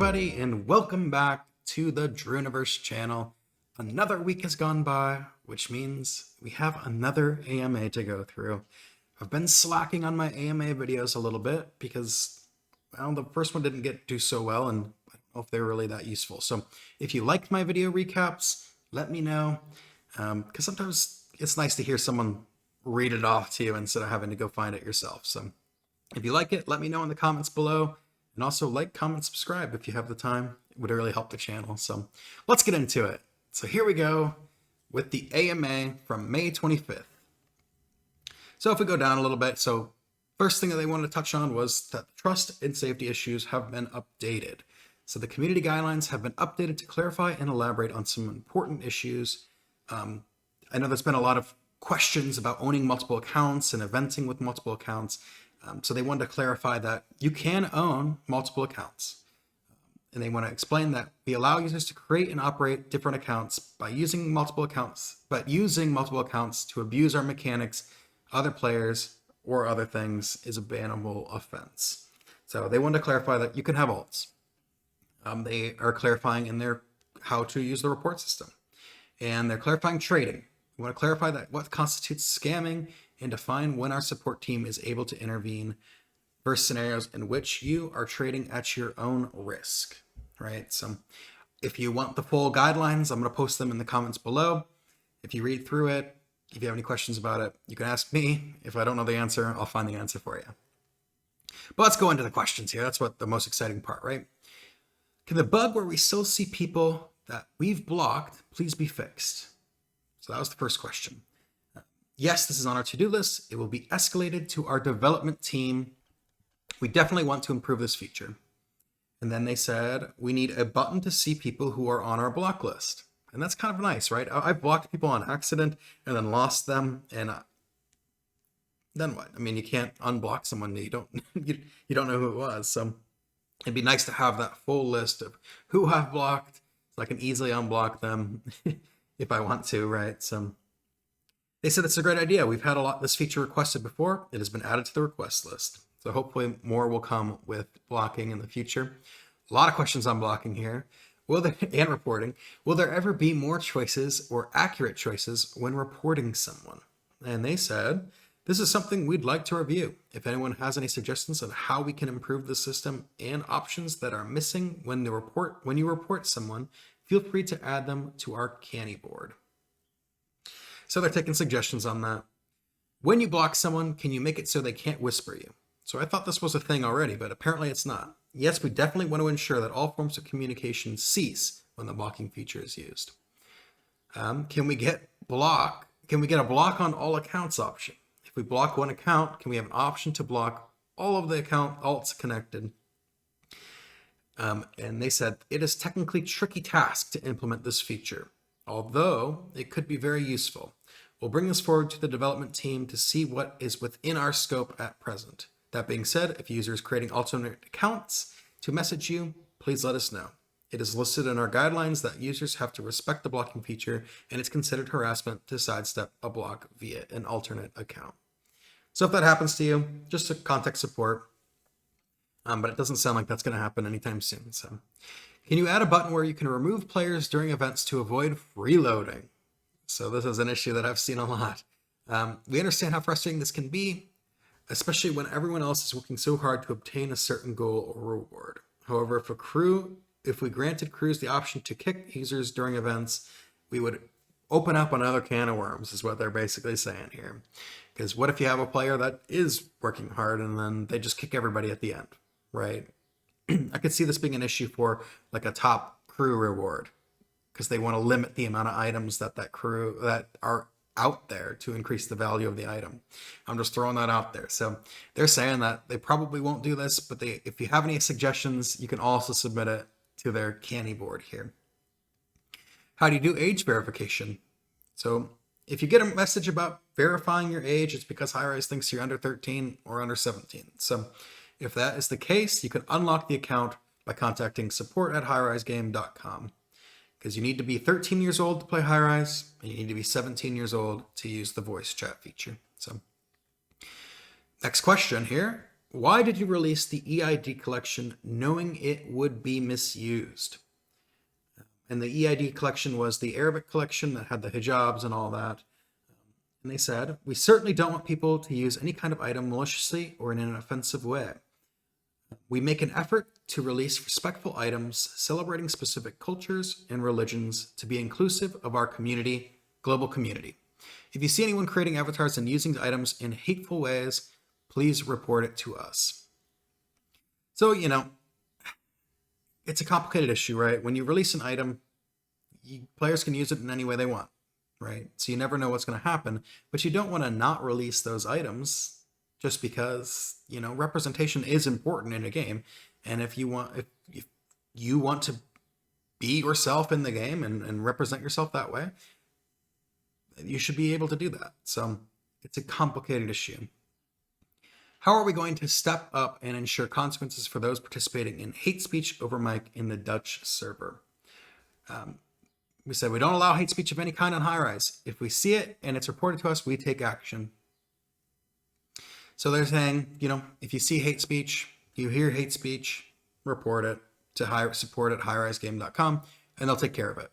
everybody, and welcome back to the Druniverse channel. Another week has gone by, which means we have another AMA to go through. I've been slacking on my AMA videos a little bit because, well, the first one didn't do so well, and I don't know if they were really that useful. So if you liked my video recaps, let me know, because sometimes it's nice to hear someone read it off to you instead of having to go find it yourself. So if you like it, let me know in the comments below. And also like, comment, subscribe if you have the time. It would really help the channel. So let's get into it. So here we go with the AMA from May 25th. So if we go down a little bit, so first thing that they wanted to touch on was that trust and safety issues have been updated. So the community guidelines have been updated to clarify and elaborate on some important issues. I know there's been a lot of questions about owning multiple accounts and eventing with multiple accounts. So they wanted to clarify that you can own multiple accounts. And they want to explain that we allow users to create and operate different accounts by using multiple accounts, but using multiple accounts to abuse our mechanics, other players, or other things is a bannable offense. So they wanted to clarify that you can have alts. They are clarifying in their how to use the report system. And they're clarifying trading. We want to clarify that what constitutes scamming and define when our support team is able to intervene versus scenarios in which you are trading at your own risk, right? So if you want the full guidelines, I'm going to post them in the comments below. If you read through it, if you have any questions about it, you can ask me. If I don't know the answer, I'll find the answer for you. But let's go into the questions here. That's what the most exciting part, right? Can the bug where we still see people that we've blocked please be fixed? So that was the first question. Yes, this is on our to-do list. It will be escalated to our development team. We definitely want to improve this feature. And then they said, we need a button to see people who are on our block list. And that's kind of nice, right? I've blocked people on accident and then lost them. And then what? I mean, you can't unblock someone that you don't know who it was. So it'd be nice to have that full list of who I've blocked so I can easily unblock them if I want to, right? So they said it's a great idea. We've had this feature requested before. It has been added to the request list. So hopefully more will come with blocking in the future. A lot of questions on blocking here. And reporting. Will there ever be more choices or accurate choices when reporting someone? And they said, this is something we'd like to review. If anyone has any suggestions on how we can improve the system and options that are missing when you report someone, feel free to add them to our canny board. So they're taking suggestions on that. When you block someone, can you make it so they can't whisper you? So I thought this was a thing already, but apparently it's not. Yes, we definitely want to ensure that all forms of communication cease when the blocking feature is used. Can we get a block on all accounts option? If we block one account, can we have an option to block all of the account alts connected? And they said it is technically a tricky task to implement this feature, although it could be very useful. We'll bring this forward to the development team to see what is within our scope at present. That being said, if a user is creating alternate accounts to message you, please let us know. It is listed in our guidelines that users have to respect the blocking feature, and it's considered harassment to sidestep a block via an alternate account. So if that happens to you, just contact support. But it doesn't sound like that's going to happen anytime soon. So can you add a button where you can remove players during events to avoid freeloading? So this is an issue that I've seen a lot. We understand how frustrating this can be, especially when everyone else is working so hard to obtain a certain goal or reward. However, if we granted crews the option to kick users during events, we would open up another can of worms, is what they're basically saying here. Because what if you have a player that is working hard and then they just kick everybody at the end, right? I could see this being an issue for like a top crew reward, because they want to limit the amount of items that crew that are out there to increase the value of the item. I'm just throwing that out there. So they're saying that they probably won't do this, but if you have any suggestions, you can also submit it to their canny board here. How do you do age verification? So if you get a message about verifying your age, it's because HighRise thinks you're under 13 or under 17. So if that is the case, you can unlock the account by contacting support@highrisegame.com. Because you need to be 13 years old to play HighRise, and you need to be 17 years old to use the voice chat feature. So, next question here. why did you release the EID collection knowing it would be misused? And the EID collection was the Arabic collection that had the hijabs and all that. And they said, we certainly don't want people to use any kind of item maliciously or in an offensive way. We make an effort to release respectful items celebrating specific cultures and religions to be inclusive of our community, global community. If you see anyone creating avatars and using items in hateful ways, please report it to us. So, it's a complicated issue, right? When you release an item, players can use it in any way they want, right? So you never know what's going to happen, but you don't want to not release those items just because, representation is important in a game. And if you want to be yourself in the game and represent yourself that way, you should be able to do that. So it's a complicated issue. How are we going to step up and ensure consequences for those participating in hate speech over mic in the Dutch server? We said we don't allow hate speech of any kind on HighRise. If we see it and it's reported to us, we take action. So they're saying, if you see hate speech, you hear hate speech, report it to support at highrisegame.com, and they'll take care of it.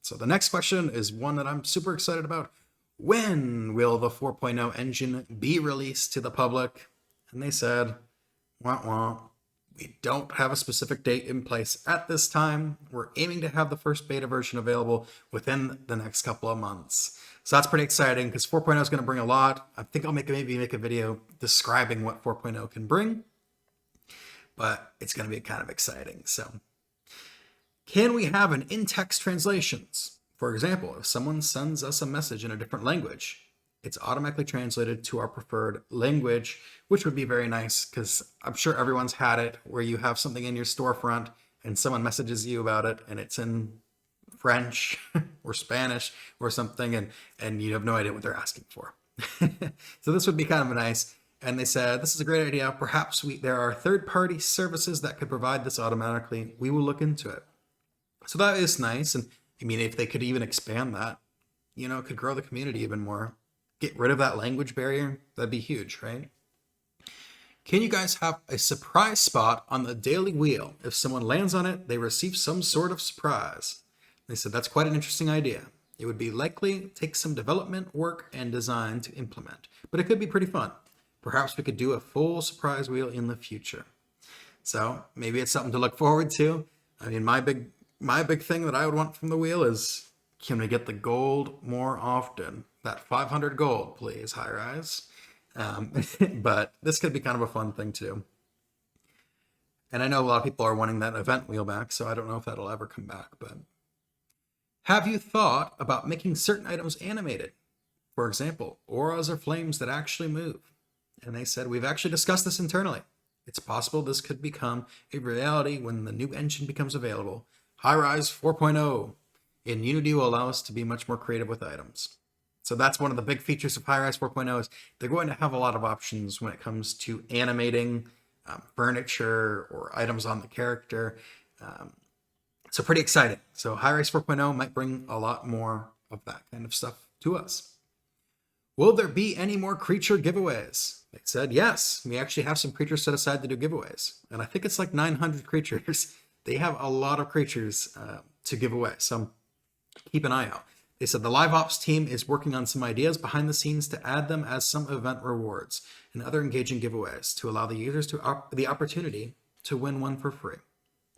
So the next question is one that I'm super excited about. When will the 4.0 engine be released to the public? And they said, wah, wah. We don't have a specific date in place at this time. We're aiming to have the first beta version available within the next couple of months. So that's pretty exciting because 4.0 is going to bring a lot. I think I'll maybe make a video describing what 4.0 can bring, but it's going to be kind of exciting. So can we have an in-text translations? For example, if someone sends us a message in a different language, it's automatically translated to our preferred language, which would be very nice because I'm sure everyone's had it where you have something in your storefront and someone messages you about it and it's in French or Spanish or something and you have no idea what they're asking for. So this would be kind of nice. And they said, this is a great idea. Perhaps there are third-party services that could provide this automatically. We will look into it. So that is nice. And I mean, if they could even expand that, it could grow the community even more. Get rid of that language barrier. That'd be huge, right? Can you guys have a surprise spot on the daily wheel? If someone lands on it, they receive some sort of surprise. They said that's quite an interesting idea. It would be likely take some development work and design to implement, but it could be pretty fun. Perhaps we could do a full surprise wheel in the future. So maybe it's something to look forward to. I mean, my big thing that I would want from the wheel is, can we get the gold more often? That 500 gold, please, HighRise. But this could be kind of a fun thing too. And I know a lot of people are wanting that event wheel back, so I don't know if that'll ever come back. But have you thought about making certain items animated? For example, auras or flames that actually move. And they said, we've actually discussed this internally. It's possible this could become a reality when the new engine becomes available. HighRise 4.0 in Unity will allow us to be much more creative with items. So that's one of the big features of HighRise 4.0 is they're going to have a lot of options when it comes to animating furniture or items on the character. So pretty exciting. So HighRise 4.0 might bring a lot more of that kind of stuff to us. Will there be any more creature giveaways? They said, yes, we actually have some creatures set aside to do giveaways. And I think it's like 900 creatures. They have a lot of creatures to give away. So keep an eye out. They said the live ops team is working on some ideas behind the scenes to add them as some event rewards and other engaging giveaways to allow the users the opportunity to win one for free.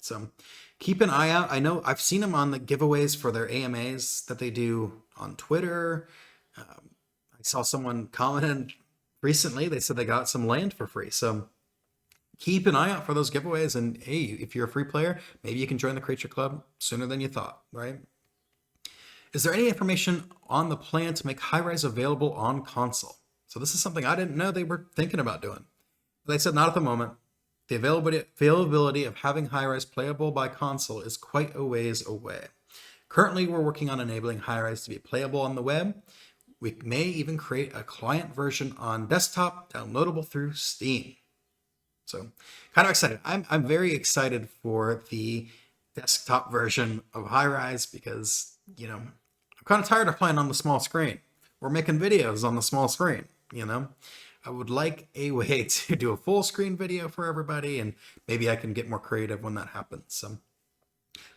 So keep an eye out. I know I've seen them on the giveaways for their AMAs that they do on Twitter. I saw someone commented recently. They said they got some land for free. So keep an eye out for those giveaways. And hey, if you're a free player, maybe you can join the Creature Club sooner than you thought, right? Is there any information on the plan to make HighRise available on console? So this is something I didn't know they were thinking about doing. They said not at the moment. The availability of having HighRise playable by console is quite a ways away. Currently, we're working on enabling HighRise to be playable on the web. We may even create a client version on desktop, downloadable through Steam. So kind of excited. I'm very excited for the desktop version of HighRise because, I'm kind of tired of playing on the small screen. We're making videos on the small screen, I would like a way to do a full screen video for everybody, and maybe I can get more creative when that happens. So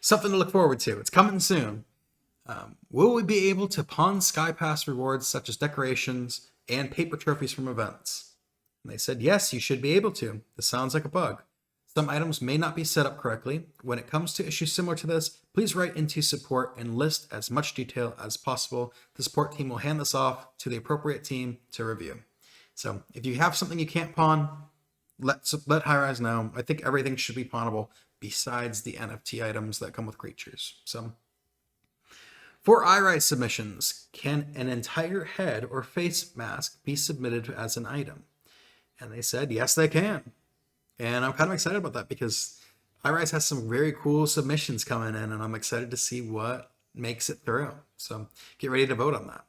something to look forward to. It's coming soon. Will we be able to pawn Skypass rewards such as decorations and paper trophies from events? And they said, yes, you should be able to. This sounds like a bug. Some items may not be set up correctly. When it comes to issues similar to this, please write into support and list as much detail as possible. The support team will hand this off to the appropriate team to review. So if you have something you can't pawn, let HighRise know. I think everything should be pawnable besides the NFT items that come with creatures. So for HighRise submissions, can an entire head or face mask be submitted as an item? And they said, yes, they can. And I'm kind of excited about that because HighRise has some very cool submissions coming in, and I'm excited to see what makes it through. So get ready to vote on that.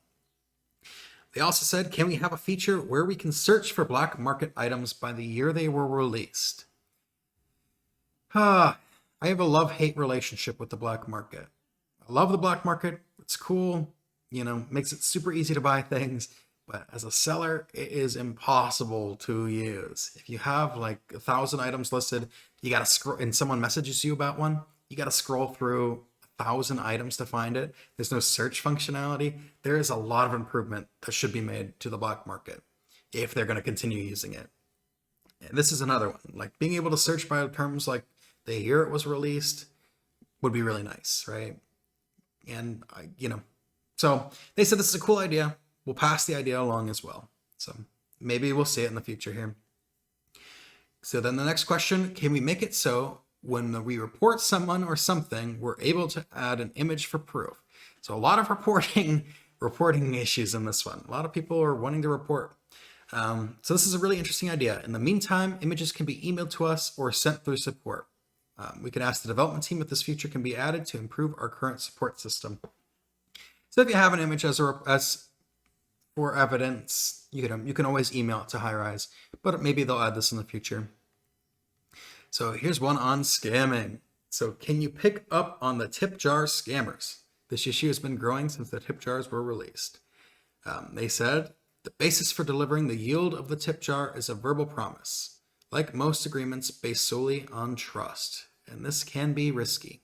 They also said, can we have a feature where we can search for black market items by the year they were released? I have a love-hate relationship with the black market. I love the black market. It's cool, makes it super easy to buy things. But as a seller, it is impossible to use. If you have like 1,000 items listed, you got to scroll, and someone messages you about one, you got to scroll through 1,000 items to find it. There's no search functionality. There is a lot of improvement that should be made to the black market if they're going to continue using it. And this is another one. Like being able to search by terms like the year it was released would be really nice, right? And, so they said this is a cool idea. We'll pass the idea along as well. So maybe we'll see it in the future here. So then the next question, can we make it so when we report someone or something, we're able to add an image for proof? So a lot of reporting issues in this one. A lot of people are wanting to report. So this is a really interesting idea. In the meantime, images can be emailed to us or sent through support. We can ask the development team if this feature can be added to improve our current support system. So if you have an image as for evidence, you can always email it to HighRise, but maybe they'll add this in the future. So here's one on scamming. So can you pick up on the tip jar scammers? This issue has been growing since the tip jars were released. They said, the basis for delivering the yield of the tip jar is a verbal promise, like most agreements based solely on trust, and this can be risky.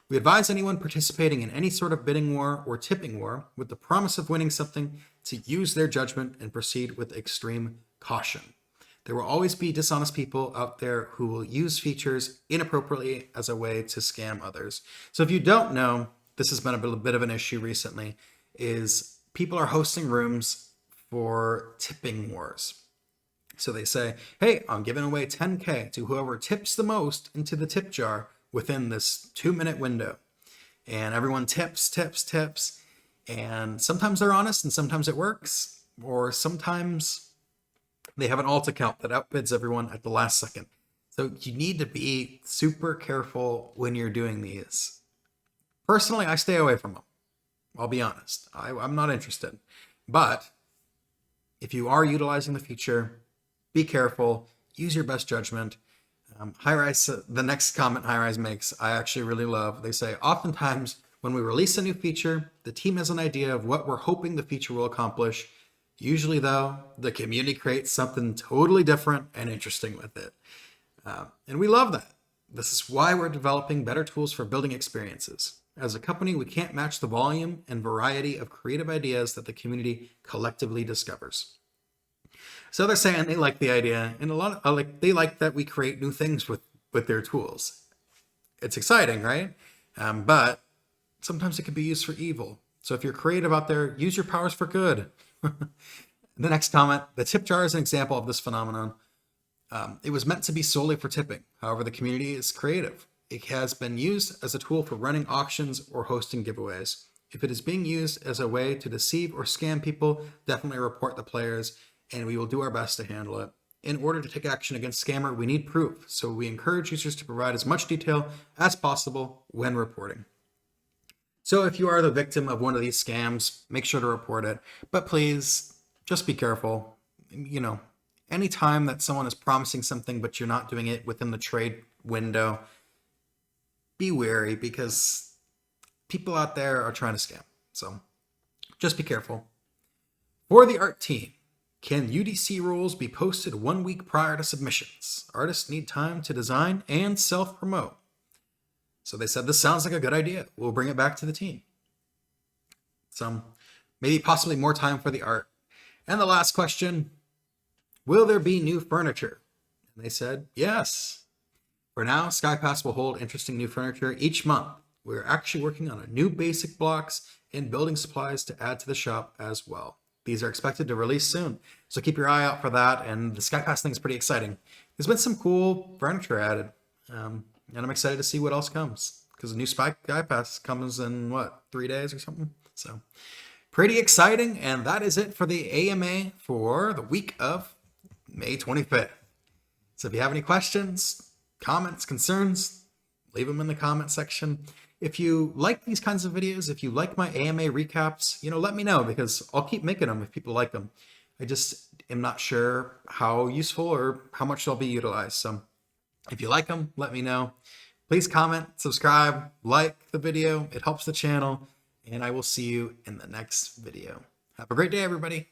We advise anyone participating in any sort of bidding war or tipping war with the promise of winning something to use their judgment and proceed with extreme caution. There will always be dishonest people out there who will use features inappropriately as a way to scam others. So if you don't know, this has been a bit of an issue recently, is people are hosting rooms for tipping wars. So they say, hey, I'm giving away 10K to whoever tips the most into the tip jar within this 2-minute window. And everyone tips. And sometimes they're honest and sometimes it works. Or sometimes they have an alt account that outbids everyone at the last second. So you need to be super careful when you're doing these. Personally, I stay away from them. I'll be honest. I'm not interested. But if you are utilizing the feature, be careful. Use your best judgment. HighRise, the next comment HighRise makes, I actually really love. They say, oftentimes when we release a new feature, the team has an idea of what we're hoping the feature will accomplish. Usually though, the community creates something totally different and interesting with it. And we love that. This is why we're developing better tools for building experiences. As a company, we can't match the volume and variety of creative ideas that the community collectively discovers. So they're saying they like the idea, and they like that we create new things with their tools. It's exciting, right? But sometimes it can be used for evil. So if you're creative out there, use your powers for good. The next comment, the tip jar is an example of this phenomenon. It was meant to be solely for tipping. However, the community is creative. It has been used as a tool for running auctions or hosting giveaways. If it is being used as a way to deceive or scam people, definitely report the players, and we will do our best to handle it. In order to take action against scammer, we need proof, so we encourage users to provide as much detail as possible when reporting. So if you are the victim of one of these scams, make sure to report it, but please just be careful. Anytime that someone is promising something but you're not doing it within the trade window, be wary because people out there are trying to scam. So just be careful. For the art team, Can UDC rules be posted 1 week prior to submissions? Artists need time to design and self-promote. So they said, this sounds like a good idea. We'll bring it back to the team. So maybe possibly more time for the art. And the last question, will there be new furniture? And they said, yes. For now, Skypass will hold interesting new furniture each month. We're actually working on a new basic blocks and building supplies to add to the shop as well. These are expected to release soon, so keep your eye out for that. And the Skypass thing is pretty exciting. There's been some cool furniture added, and I'm excited to see what else comes, because the new Skypass comes in, 3 days or something? So pretty exciting, and that is it for the AMA for the week of May 25th. So if you have any questions, comments, concerns, leave them in the comment section. If you like these kinds of videos, if you like my AMA recaps, let me know, because I'll keep making them if people like them. I just am not sure how useful or how much they'll be utilized. So if you like them, let me know. Please comment, subscribe, like the video. It helps the channel, and I will see you in the next video. Have a great day, everybody.